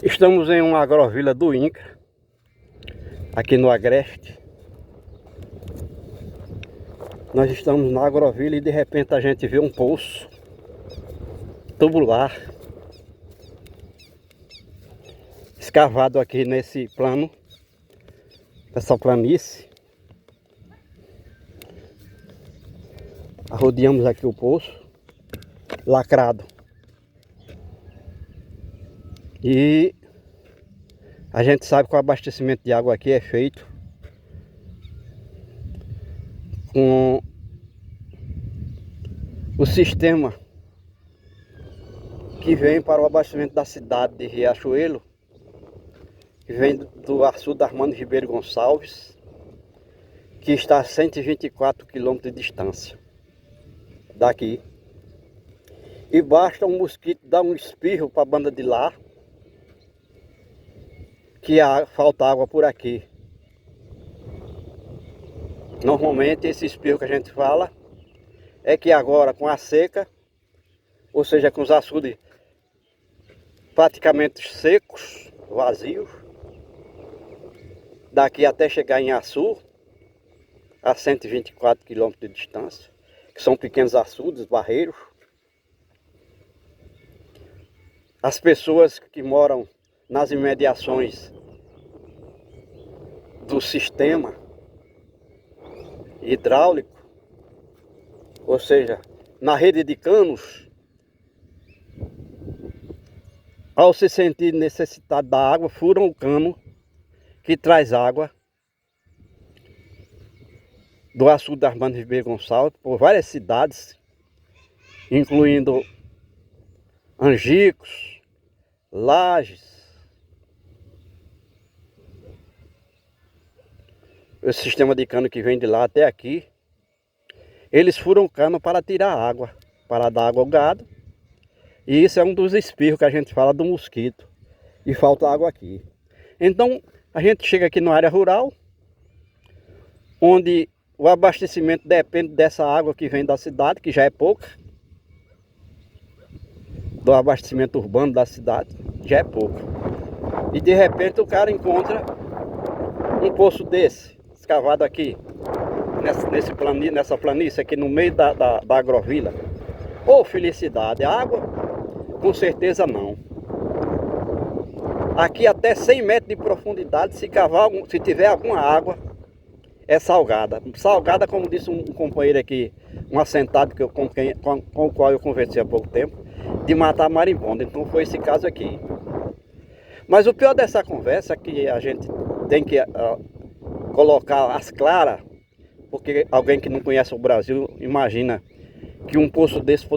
Estamos em uma agrovila do Inca, aqui no Agreste. Nós estamos na agrovila e de repente a gente vê um poço tubular escavado aqui nesse plano, nessa planície. Rodeamos aqui o poço, lacrado. E a gente sabe que o abastecimento de água aqui é feito com o sistema que vem para o abastecimento da cidade de Riachuelo, que vem do açude Armando Ribeiro Gonçalves, que está a 124 quilômetros de distância daqui. E basta um mosquito dar um espirro para a banda de lá, que falta água por aqui. Normalmente esse espirro que a gente fala é que agora com a seca, ou seja, com os açudes praticamente secos, vazios, daqui até chegar em Açu, a 124 quilômetros de distância, que são pequenos açudes, barreiros. As pessoas que moram nas imediações do sistema hidráulico, ou seja, na rede de canos, ao se sentir necessitado da água, furam o cano que traz água do açude Armando Ribeiro Gonçalves por várias cidades, incluindo Angicos, Lages. Esse sistema de cano que vem de lá até aqui, eles furam o cano para tirar água, para dar água ao gado. E isso é um dos espirros que a gente fala do mosquito. E falta água aqui. Então, a gente chega aqui na área rural, onde o abastecimento depende dessa água que vem da cidade, que já é pouca. Do abastecimento urbano da cidade, já é pouco. E de repente o cara encontra um poço desse, escavado aqui, nessa planície aqui no meio da agrovila. Ô, felicidade, água? Com certeza não. Aqui até 100 metros de profundidade, se tiver alguma água, é salgada. Salgada, como disse um companheiro aqui, um assentado com o qual eu conversei há pouco tempo, de matar marimbondo. Então foi esse caso aqui. Mas o pior dessa conversa é que a gente tem que colocar as claras, porque alguém que não conhece o Brasil imagina que um poço desse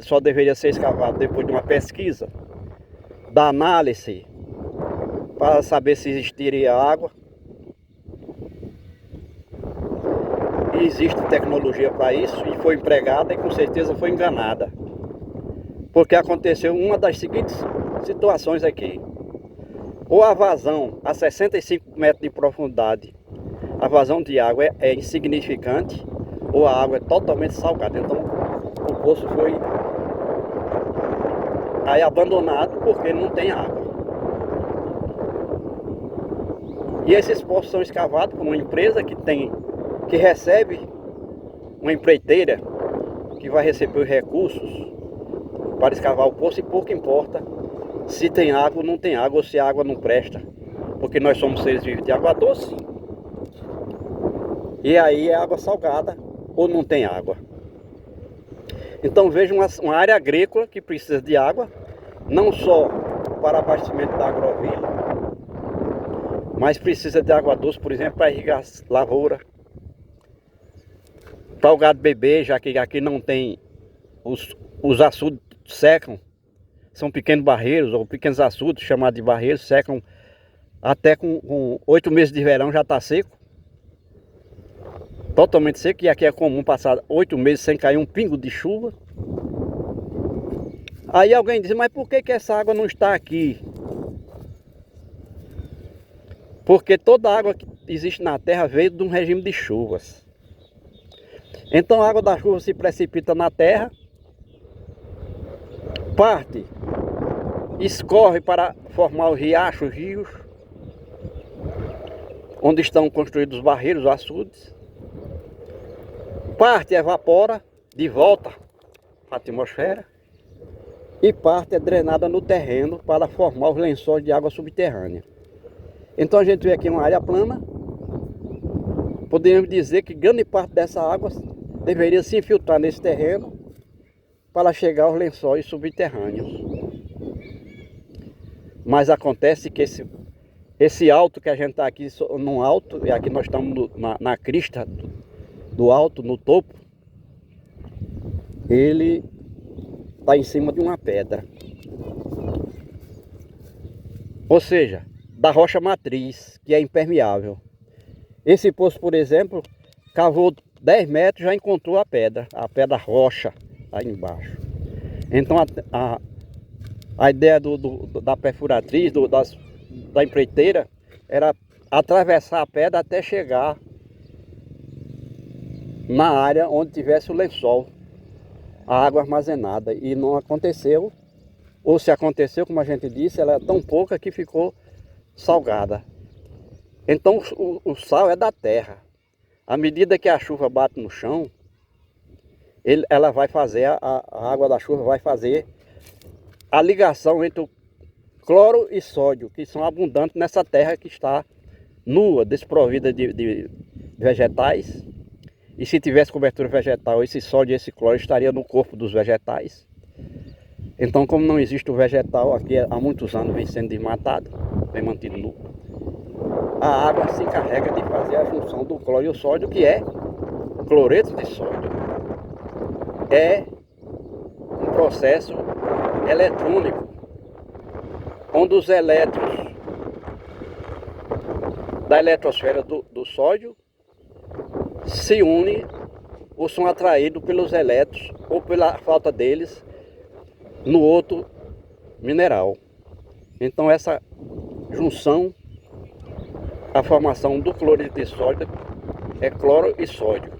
só deveria ser escavado depois de uma pesquisa, da análise, para saber se existiria água. E existe tecnologia para isso e foi empregada e com certeza foi enganada. Porque aconteceu uma das seguintes situações aqui. Ou a vazão a 65 metros de profundidade, a vazão de água é insignificante, ou a água é totalmente salgada. Então o poço foi aí abandonado porque não tem água. E esses poços são escavados por uma empresa que recebe, uma empreiteira que vai receber os recursos para escavar o poço, e pouco importa se tem água ou não tem água, ou se a água não presta, porque nós somos seres vivos de água doce, e aí é água salgada ou não tem água. Então veja uma área agrícola que precisa de água, não só para abastecimento da agrovila, mas precisa de água doce, por exemplo, para irrigar lavoura, para o gado beber, já que aqui não tem, os açudes secam, são pequenos barreiros ou pequenos açudes chamados de barreiros, secam até com 8 meses de verão já está seco, totalmente seco, e aqui é comum passar 8 meses sem cair um pingo de chuva. Aí alguém diz, mas por que essa água não está aqui? Porque toda a água que existe na terra veio de um regime de chuvas. Então a água da chuva se precipita na terra, parte escorre para formar os riachos, rios, onde estão construídos os barreiros, os açudes. Parte evapora de volta para a atmosfera e parte é drenada no terreno para formar os lençóis de água subterrânea. Então a gente vê aqui uma área plana. Podemos dizer que grande parte dessa água deveria se infiltrar nesse terreno para chegar aos lençóis subterrâneos. Mas acontece que esse alto que a gente está aqui no alto, e aqui nós estamos na crista do alto, no topo, ele está em cima de uma pedra. Ou seja, da rocha matriz, que é impermeável. Esse poço, por exemplo, cavou 10 metros e já encontrou a pedra rocha, aí embaixo. Então a ideia da perfuratriz, da empreiteira, era atravessar a pedra até chegar na área onde tivesse o lençol, a água armazenada. E não aconteceu, ou se aconteceu, como a gente disse, ela é tão pouca que ficou salgada. Então o sal é da terra. À medida que a chuva bate no chão, ela vai fazer, a água da chuva vai fazer a ligação entre o cloro e sódio, que são abundantes nessa terra que está nua, desprovida de vegetais. E se tivesse cobertura vegetal, esse sódio e esse cloro estaria no corpo dos vegetais. Então, como não existe o vegetal aqui há muitos anos, vem sendo desmatado, vem mantido nu, a água se encarrega de fazer a junção do cloro e o sódio, que é cloreto de sódio. É um processo eletrônico, onde os elétrons da eletrosfera do sódio se unem ou são atraídos pelos elétrons ou pela falta deles no outro mineral. Então essa junção, a formação do cloreto de sódio é cloro e sódio,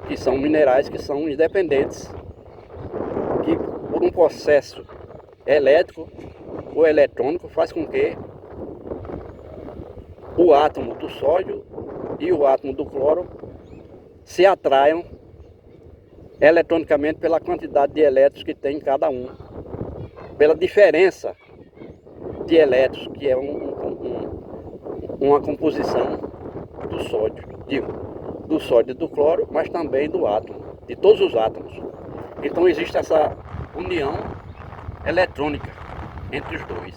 que são minerais que são independentes, que por um processo elétrico ou eletrônico faz com que o átomo do sódio e o átomo do cloro se atraiam eletronicamente pela quantidade de elétrons que tem em cada um, pela diferença de elétrons, que é uma composição do sódio, do sódio e do cloro, mas também do átomo, de todos os átomos. Então existe essa união eletrônica entre os dois.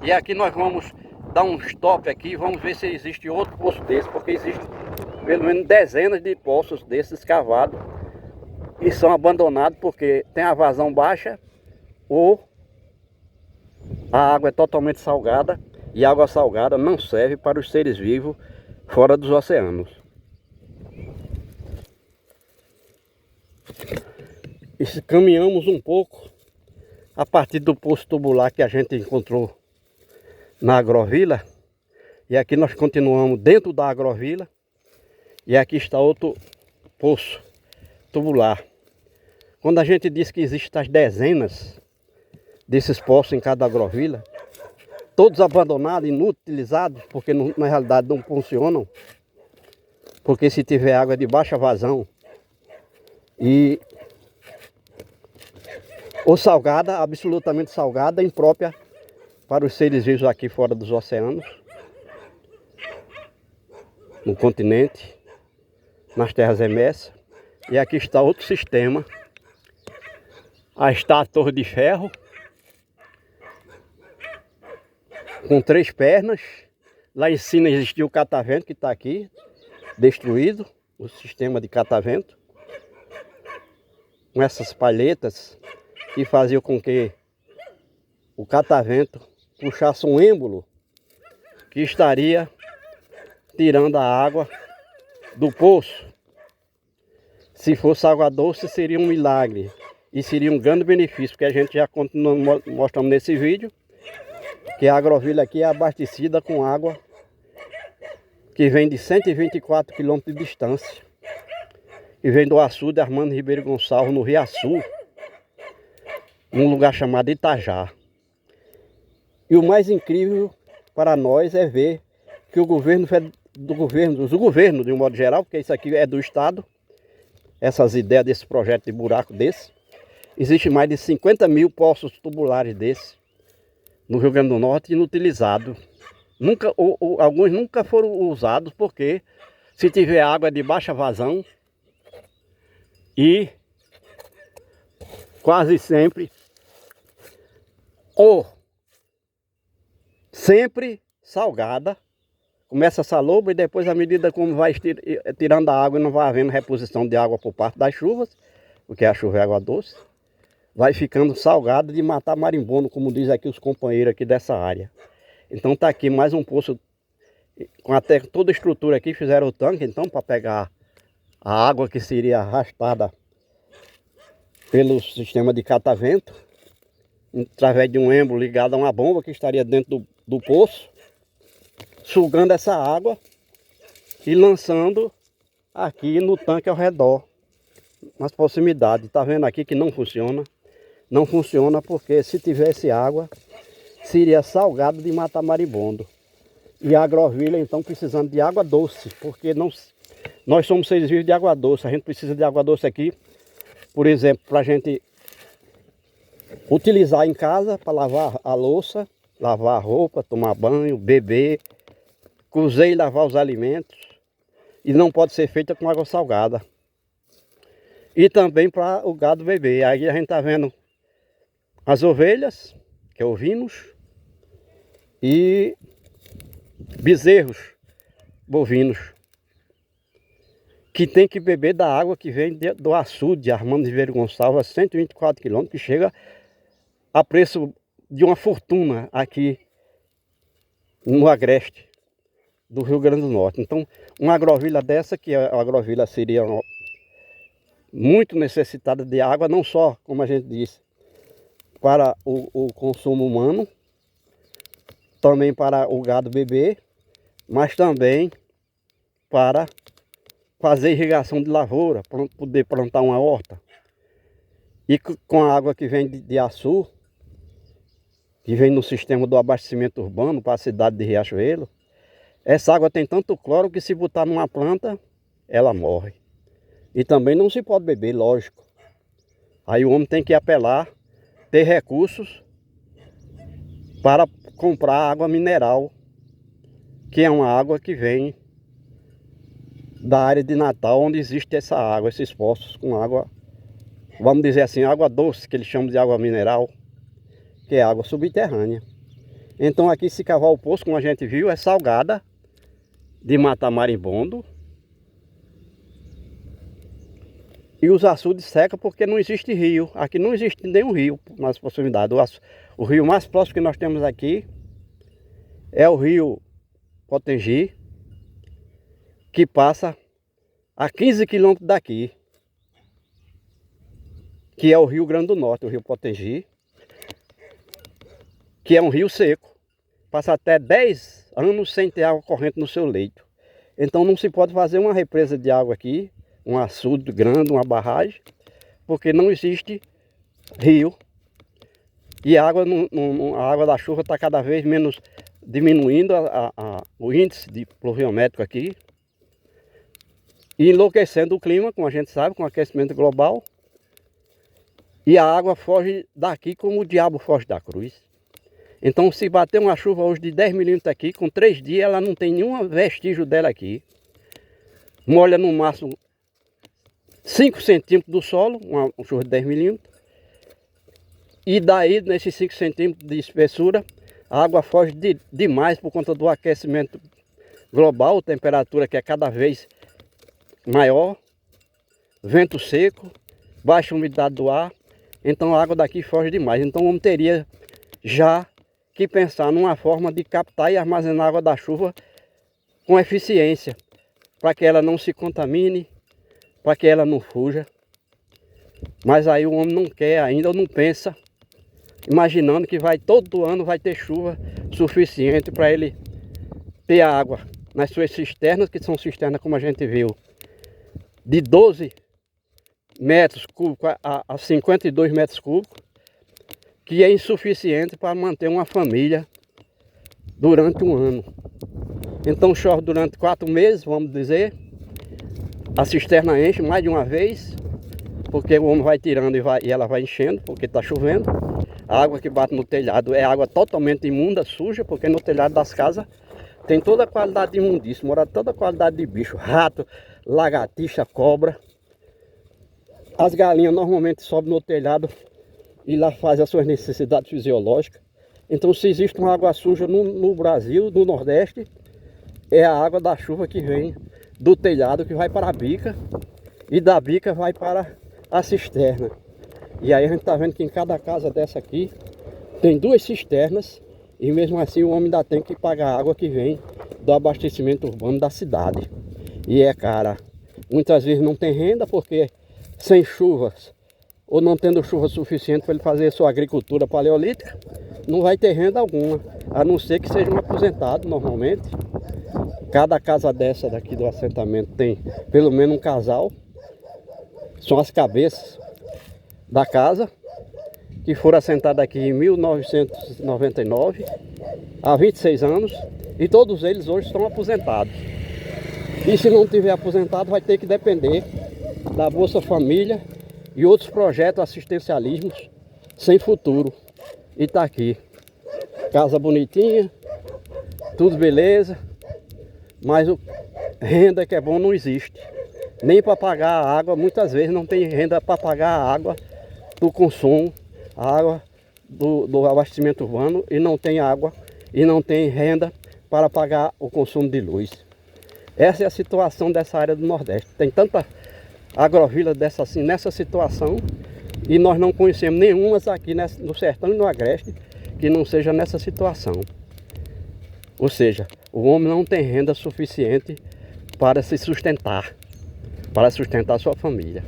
E aqui nós vamos dar um stop aqui e vamos ver se existe outro poço desse, porque existe pelo menos dezenas de poços desses cavados e são abandonados porque tem a vazão baixa ou a água é totalmente salgada, e a água salgada não serve para os seres vivos fora dos oceanos. E caminhamos um pouco a partir do poço tubular que a gente encontrou na agrovila, e aqui nós continuamos dentro da agrovila, e aqui está outro poço tubular. Quando a gente diz que existem as dezenas desses poços em cada agrovila, todos abandonados, inutilizados, porque na realidade não funcionam, porque se tiver água de baixa vazão ou salgada, absolutamente salgada, imprópria para os seres vivos aqui fora dos oceanos, no continente, nas terras emersas. E aqui está outro sistema. Aí está a Torre de Ferro, com 3 pernas. Lá em cima existia o catavento, que está aqui, destruído, o sistema de catavento, com essas palhetas que faziam com que o catavento puxasse um êmbolo que estaria tirando a água do poço. Se fosse água doce, seria um milagre e seria um grande benefício, porque a gente já continua mostrando nesse vídeo que a agrovila aqui é abastecida com água que vem de 124 quilômetros de distância e vem do açude Armando Ribeiro Gonçalves, no Riaçu, num lugar chamado Itajá. E o mais incrível para nós é ver que o governo, o governo de um modo geral, porque isso aqui é do Estado, essas ideias desse projeto de buraco desse, existe mais de 50 mil poços tubulares desse no Rio Grande do Norte inutilizados. Alguns nunca foram usados porque se tiver água de baixa vazão e quase sempre ou sempre salgada, começa salobra e depois à medida como vai tirando a água e não vai havendo reposição de água por parte das chuvas, porque a chuva é água doce, vai ficando salgada de matar marimbondo, como diz aqui os companheiros aqui dessa área. Então está aqui mais um poço com até toda a estrutura aqui, fizeram o tanque então para pegar a água que seria arrastada pelo sistema de catavento, através de um êmbolo ligado a uma bomba que estaria dentro do poço, sugando essa água e lançando aqui no tanque ao redor, nas proximidades. Está vendo aqui que não funciona? Não funciona porque se tivesse água, seria salgado de matar marimbondo. E a agrovilha então precisando de água doce, porque nós somos seres vivos de água doce. A gente precisa de água doce aqui, por exemplo, para a gente utilizar em casa, para lavar a louça, lavar a roupa, tomar banho, beber, cozer e lavar os alimentos. E não pode ser feita com água salgada. E também para o gado beber. Aí a gente está vendo as ovelhas, que é ovinos, e bezerros bovinos, que tem que beber da água que vem do açude Armando Ribeiro Gonçalves, a 124 quilômetros, que chega a preço de uma fortuna aqui no agreste do Rio Grande do Norte. Então, uma agrovilha dessa, que a agrovilha seria muito necessitada de água, não só, como a gente disse, para o consumo humano, também para o gado beber, mas também para fazer irrigação de lavoura, para poder plantar uma horta. E com a água que vem de Açu, que vem no sistema do abastecimento urbano para a cidade de Riachuelo, essa água tem tanto cloro que se botar numa planta, ela morre. E também não se pode beber, lógico. Aí o homem tem que apelar, ter recursos para comprar água mineral, que é uma água que vem da área de Natal, onde existe essa água, esses poços com água, vamos dizer assim, água doce, que eles chamam de água mineral, que é água subterrânea. Então aqui se cavar o poço, como a gente viu, é salgada de matar marimbondo. E os açudes secam porque não existe rio. Aqui não existe nenhum rio nas proximidades. O rio mais próximo que nós temos aqui é o rio Potengi, que passa a 15 quilômetros daqui, que é o Rio Grande do Norte, o rio Potengi, que é um rio seco. Passa até 10 anos sem ter água corrente no seu leito. Então não se pode fazer uma represa de água aqui, um açude grande, uma barragem, porque não existe rio. E a água da chuva está cada vez menos diminuindo o índice de pluviométrico aqui. E enlouquecendo o clima, como a gente sabe, com o aquecimento global. E a água foge daqui como o diabo foge da cruz. Então se bater uma chuva hoje de 10 milímetros aqui, com 3 dias ela não tem nenhum vestígio dela aqui. Molha no máximo 5 centímetros do solo, uma chuva de 10 milímetros. E daí, nesses 5 centímetros de espessura, a água foge demais por conta do aquecimento global, temperatura que é cada vez maior, vento seco, baixa umidade do ar. Então a água daqui foge demais. Então o homem teria já que pensar numa forma de captar e armazenar a água da chuva com eficiência, para que ela não se contamine, para que ela não fuja. Mas aí o homem não quer ainda, ou não pensa, imaginando que todo ano vai ter chuva suficiente para ele ter água nas suas cisternas, que são cisternas, como a gente viu, de 12 metros cúbicos a 52 metros cúbicos, que é insuficiente para manter uma família durante um ano. Então chove durante 4 meses, vamos dizer, a cisterna enche mais de uma vez, porque o homem vai tirando e ela vai enchendo, porque está chovendo. A água que bate no telhado é água totalmente imunda, suja, porque no telhado das casas tem toda a qualidade de imundícia, mora toda a qualidade de bicho, rato, lagartixa, cobra. As galinhas normalmente sobem no telhado e lá fazem as suas necessidades fisiológicas. Então, se existe uma água suja no Brasil, no Nordeste, é a água da chuva que vem do telhado, que vai para a bica, e da bica vai para a cisterna. E aí a gente está vendo que em cada casa dessa aqui tem 2 cisternas, e mesmo assim o homem ainda tem que pagar a água que vem do abastecimento urbano da cidade. E é cara. Muitas vezes não tem renda, porque sem chuvas, ou não tendo chuva suficiente para ele fazer sua agricultura paleolítica, não vai ter renda alguma, a não ser que seja um aposentado normalmente. Cada casa dessa daqui do assentamento tem pelo menos um casal. São as cabeças da casa, que foram assentados aqui em 1999, há 26 anos, e todos eles hoje estão aposentados. E se não tiver aposentado, vai ter que depender da Bolsa Família e outros projetos assistencialismos sem futuro. E tá aqui, casa bonitinha, tudo beleza, mas renda que é bom não existe. Nem para pagar a água, muitas vezes não tem renda para pagar a água do consumo, a água do abastecimento urbano, e não tem água e não tem renda para pagar o consumo de luz. Essa é a situação dessa área do Nordeste. Tem tanta agrovila dessa assim, nessa situação, e nós não conhecemos nenhumas aqui no sertão e no agreste que não seja nessa situação. Ou seja, o homem não tem renda suficiente para se sustentar, para sustentar sua família.